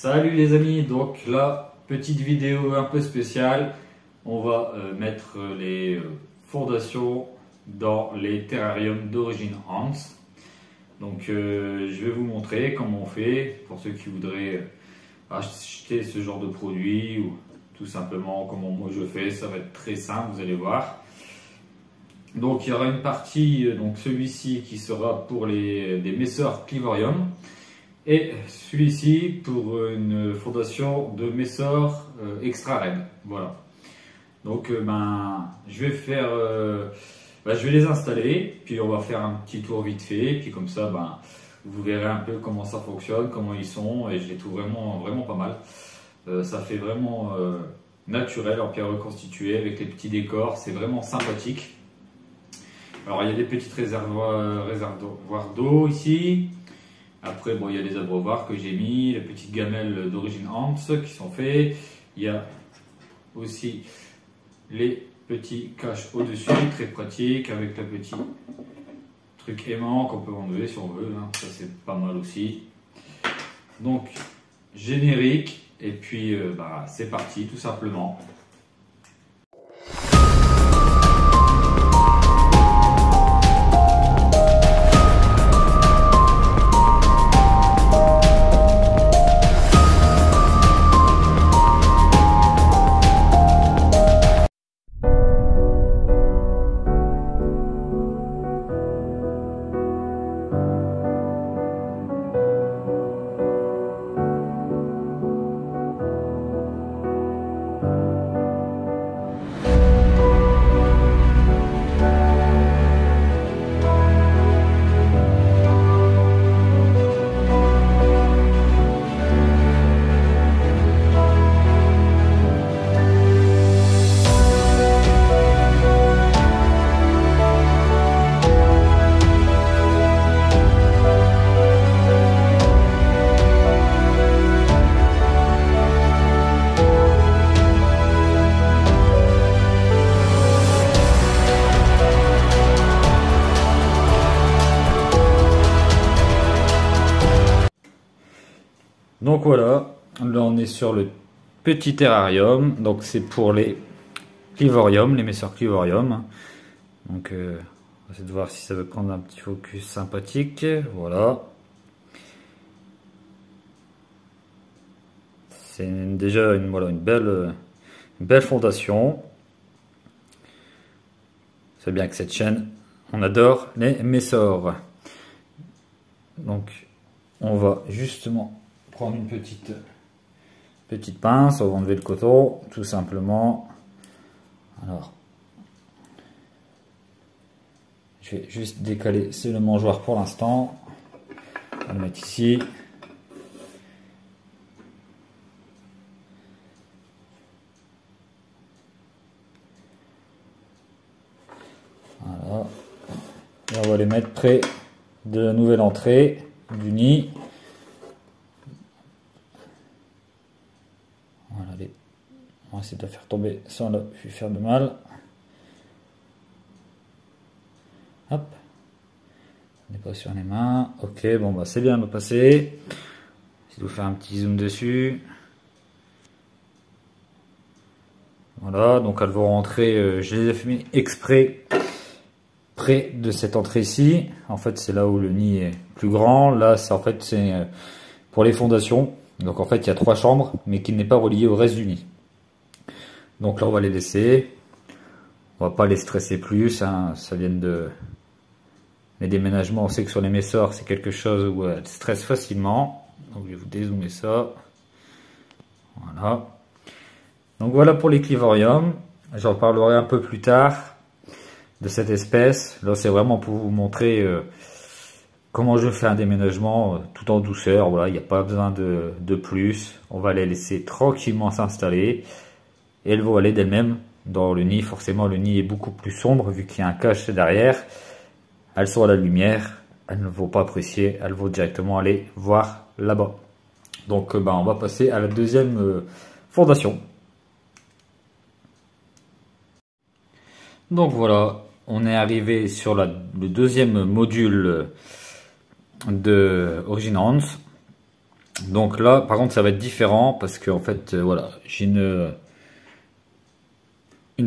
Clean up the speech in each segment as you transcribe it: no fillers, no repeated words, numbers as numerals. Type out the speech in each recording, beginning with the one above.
Salut les amis, donc là, petite vidéo un peu spéciale, on va mettre les fondations dans les terrariums d'origine Hans. Donc je vais vous montrer comment on fait pour ceux qui voudraient acheter ce genre de produit ou tout simplement comment moi je fais. Ça va être très simple, vous allez voir. Donc il y aura une partie, donc celui-ci qui sera pour des Messer Clivorium et celui-ci pour une fondation de Messer Extra Red. Voilà. Donc je vais faire, je vais les installer, puis on va faire un petit tour vite fait, puis comme ça vous verrez un peu comment ça fonctionne, comment ils sont, et je les trouve vraiment pas mal. Ça fait vraiment naturel en pierre reconstituée avec les petits décors, c'est vraiment sympathique. Alors il y a des petites réservoirs d'eau ici. Après il y a les abreuvoirs que j'ai mis, les petites gamelles d'origine Hans qui sont faits. Il y a aussi les petits caches au-dessus, très pratique avec le petit truc aimant qu'on peut enlever si on veut. Ça c'est pas mal aussi. Donc générique et puis c'est parti tout simplement. Donc voilà, là on est sur le petit terrarium, donc c'est pour les Clivorium, les Messer Clivorium. Donc on va essayer de voir si ça veut prendre un petit focus sympathique, voilà. C'est déjà une belle fondation. C'est bien que cette chaîne, on adore les Messer. Donc on va justement prendre une petite pince, on va enlever le coton, tout simplement. Alors, je vais juste décaler, c'est le mangeoire pour l'instant. On va le mettre ici. Voilà. Et on va les mettre près de la nouvelle entrée du nid. On va essayer de la faire tomber sans lui faire de mal. Hop. On n'est pas sur les mains. Ok, c'est bien passé. Je vais vous faire un petit zoom dessus. Voilà, donc elles vont rentrer, je les ai fait mis exprès près de cette entrée ici. En fait, c'est là où le nid est plus grand. Là, c'est pour les fondations. Donc en fait, il y a 3 chambres, mais qui n'est pas relié au reste du nid. Donc là, on va les laisser. On va pas les stresser plus. Ça vient de... Les déménagements, on sait que sur les Messer, c'est quelque chose où elles stressent facilement. Donc je vais vous dézoomer ça. Voilà. Donc voilà pour les Clivorium. J'en parlerai un peu plus tard de cette espèce. Là, c'est vraiment pour vous montrer comment je fais un déménagement tout en douceur. Voilà, il n'y a pas besoin de plus. On va les laisser tranquillement s'installer. Et elles vont aller d'elles-mêmes dans le nid. Forcément, le nid est beaucoup plus sombre vu qu'il y a un cache derrière. Elles sont à la lumière. Elles ne vont pas apprécier. Elles vont directement aller voir là-bas. Donc, on va passer à la deuxième fondation. Donc voilà, on est arrivé sur le deuxième module de Origin Hans. Donc là, par contre, ça va être différent parce que en fait, voilà, j'ai une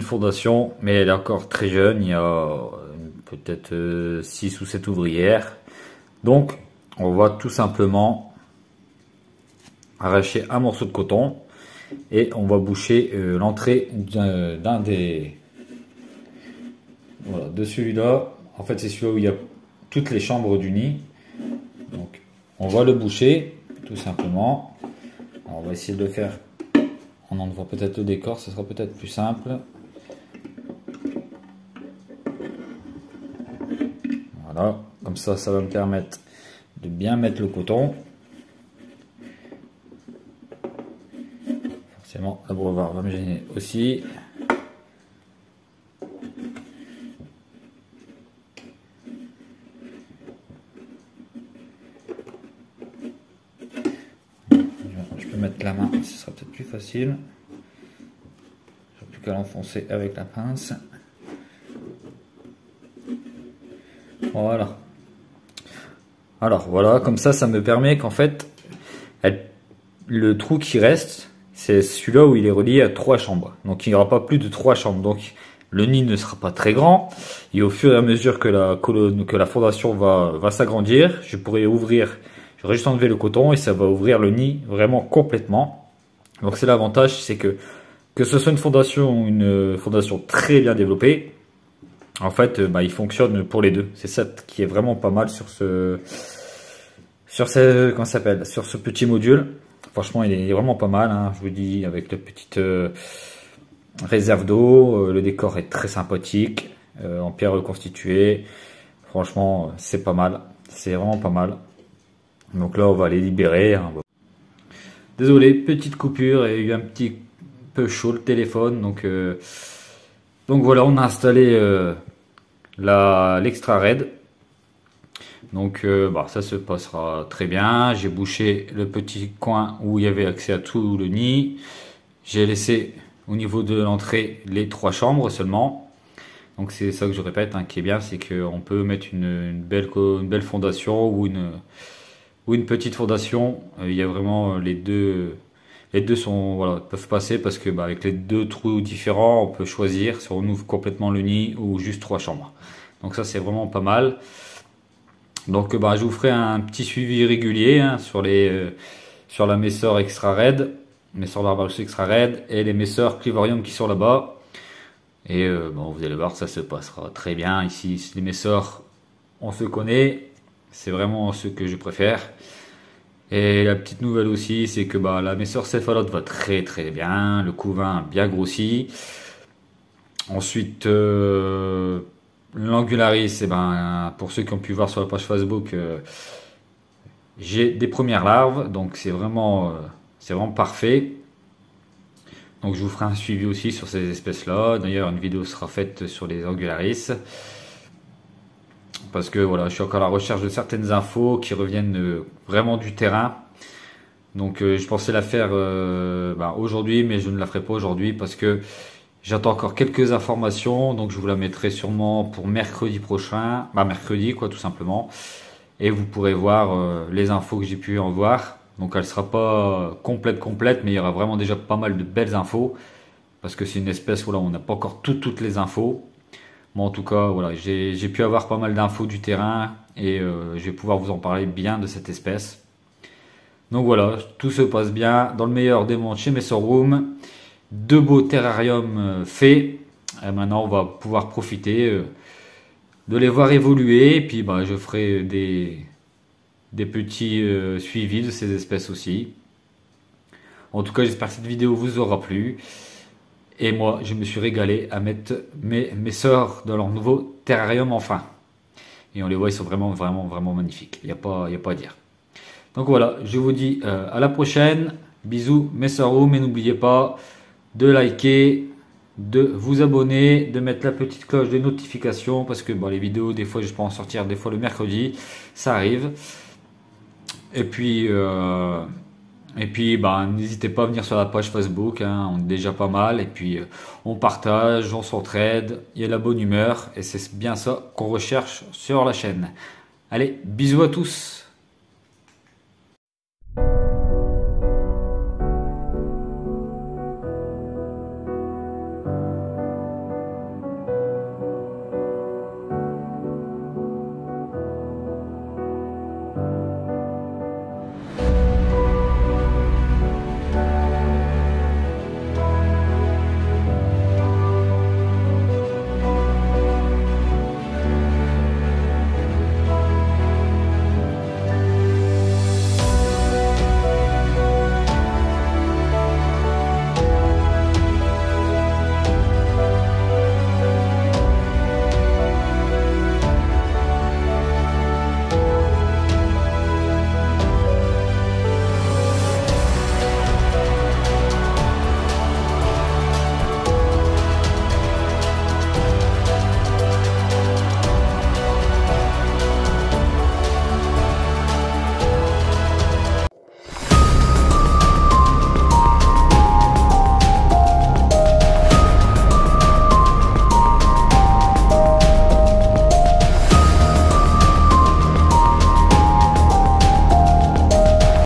fondation, mais elle est encore très jeune. Il y a peut-être 6 ou 7 ouvrières. Donc, on va tout simplement arracher un morceau de coton et on va boucher l'entrée d'un des... Voilà, de celui-là. En fait, c'est celui-là où il y a toutes les chambres du nid. Donc, on va le boucher, tout simplement. Alors, on va essayer de le faire en enlevant peut-être le décor, ce sera peut-être plus simple. Voilà, comme ça va me permettre de bien mettre le coton. Forcément, la brovarde va me gêner aussi. Je peux mettre la main, ce sera peut-être plus facile. Je n'ai plus qu'à l'enfoncer avec la pince. Voilà. Alors voilà, comme ça me permet qu'en fait, le trou qui reste, c'est celui-là où il est relié à 3 chambres. Donc il n'y aura pas plus de 3 chambres. Donc le nid ne sera pas très grand. Et au fur et à mesure que la fondation va s'agrandir, je pourrai ouvrir, j'aurai juste enlevé le coton et ça va ouvrir le nid vraiment complètement. Donc c'est l'avantage, c'est que ce soit une fondation très bien développée, en fait, il fonctionne pour les deux. C'est ça qui est vraiment pas mal sur ce petit module. Franchement, il est vraiment pas mal, hein. Je vous dis, avec la petite réserve d'eau, le décor est très sympathique, en pierre reconstituée. Franchement, c'est pas mal. C'est vraiment pas mal. Donc là, on va les libérer, hein. Désolé, petite coupure, il y a eu un petit peu chaud le téléphone. Donc voilà, on a installé l'extra raid. Donc ça se passera très bien. J'ai bouché le petit coin où il y avait accès à tout le nid. J'ai laissé au niveau de l'entrée les 3 chambres seulement. Donc c'est ça que je répète, hein, qui est bien, c'est qu'on peut mettre une belle fondation ou une petite fondation. Il y a vraiment les deux peuvent passer parce que avec les 2 trous différents, on peut choisir si on ouvre complètement le nid ou juste 3 chambres. Donc ça, c'est vraiment pas mal. Donc je vous ferai un petit suivi régulier, hein, sur la Messor Extra Red, Messor Barbaros Extra Red et les Messor Clivorium qui sont là-bas. Et vous allez voir, ça se passera très bien. Ici, les Messor, on se connaît, c'est vraiment ceux que je préfère. Et la petite nouvelle aussi, c'est que la Messor Céphalote va très très bien, le couvain bien grossi. Ensuite, l'Angularis, pour ceux qui ont pu voir sur la page Facebook, j'ai des premières larves, donc c'est vraiment parfait. Donc je vous ferai un suivi aussi sur ces espèces-là. D'ailleurs, une vidéo sera faite sur les Angularis. Parce que voilà, je suis encore à la recherche de certaines infos qui reviennent vraiment du terrain. Donc je pensais la faire aujourd'hui, mais je ne la ferai pas aujourd'hui parce que j'attends encore quelques informations. Donc je vous la mettrai sûrement pour mercredi prochain. Mercredi quoi, tout simplement. Et vous pourrez voir les infos que j'ai pu en voir. Donc elle sera pas complète, mais il y aura vraiment déjà pas mal de belles infos. Parce que c'est une espèce, voilà, on n'a pas encore toutes les infos. Bon, en tout cas, voilà, j'ai pu avoir pas mal d'infos du terrain et je vais pouvoir vous en parler bien de cette espèce. Donc voilà, tout se passe bien dans le meilleur des mondes chez Messor Room. 2 beaux terrariums faits. Et maintenant, on va pouvoir profiter de les voir évoluer. Et puis, je ferai des petits suivis de ces espèces aussi. En tout cas, j'espère que cette vidéo vous aura plu. Et moi, je me suis régalé à mettre mes sœurs dans leur nouveau terrarium enfin. Et on les voit, ils sont vraiment magnifiques. Il n'y a pas à dire. Donc voilà, je vous dis à la prochaine. Bisous, mes sœurs, mais n'oubliez pas de liker, de vous abonner, de mettre la petite cloche de notification. Parce que les vidéos, des fois, je peux en sortir des fois le mercredi. Ça arrive. Et puis n'hésitez pas à venir sur la page Facebook, hein, on est déjà pas mal. Et puis on partage, on s'entraide, il y a la bonne humeur. Et c'est bien ça qu'on recherche sur la chaîne. Allez, bisous à tous!